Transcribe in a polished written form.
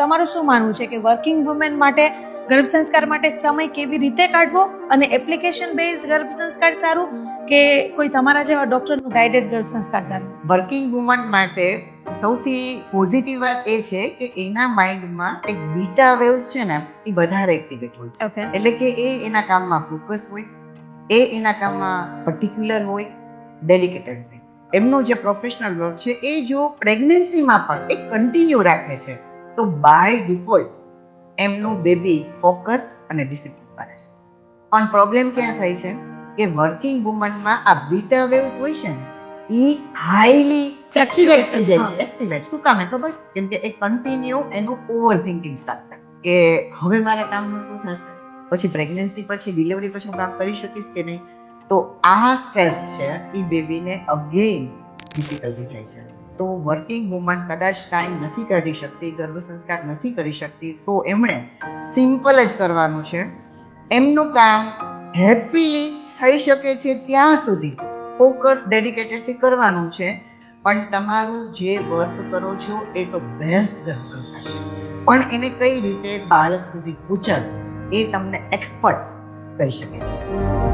તમારું શું માનવું છે કે વર્કિંગ વુમેન માટે ગર્ભ સંસ્કાર માટે સમય કેવી રીતે કાઢવો, અને એપ્લિકેશન બેઝડ ગર્ભ સંસ્કાર સારું કે કોઈ તમારા જેવા ડોક્ટરનું ગાઈડેડ ગર્ભ સંસ્કાર સારું? વર્કિંગ વુમન માટે સૌથી પોઝિટિવ વાત એ છે કે એના માઇન્ડમાં એક બીટા વેવ્સ છે ને એ વધારે એક્ટિવેટ હોય. ઓકે. એટલે કે એ એના કામમાં ફોકસ હોય, એ એના કામમાં પર્ટિક્યુલર હોય, ડેડિકેટેડ હોય. એમનું જે પ્રોફેશનલ વર્ક છે એ જો પ્રેગ્નન્સીમાં પણ એ કન્ટિન્યુ રાખે છે તો બાય ડિફોલ્ટ એમનું બેબી ફોકસ અને ડિસિપ્લિન કરે છે. પણ પ્રોબ્લેમ ક્યાં થાય છે કે વર્કિંગ વુમનમાં આ બીટા વેવ્સ હોય છે ને એ હાઈલી સેચ્યુરેટ થઈ જાય છે. એક્ટિવેટ શું કામ ખબર છે? કેમ કે એ કન્ટિન્યુ એનું ઓવર થિંકિંગ સ્ટાર્ટ કરે કે હવે મારા કામનું શું થશે, પછી પ્રેગ્નન્સી પછી ડિલિવરી પછી હું કામ કરી શકીશ કે નહીં. તો આ સ્ટ્રેસ છે એ બેબીને અગેન ડિફિકલ્ટી થાય છે. તો વર્કિંગ વુમન કદાચ ટાઈમ નથી કાઢી શકતી, ગર્ભ સંસ્કાર નથી કરી શકતી, તો એમણે સિમ્પલ જ કરવાનું છે. એમનું કામ હેપીલી થઈ શકે છે ત્યાં સુધી ફોકસ ડેડિકેટેડથી કરવાનું છે. પણ તમારું જે વર્ક કરો છો એ તો બેસ્ટ ગર્ભ સંસ્કાર છે, પણ એને કઈ રીતે બાળક સુધી પહોંચાડવું એ તમને એક્સપર્ટ કહી શકે છે.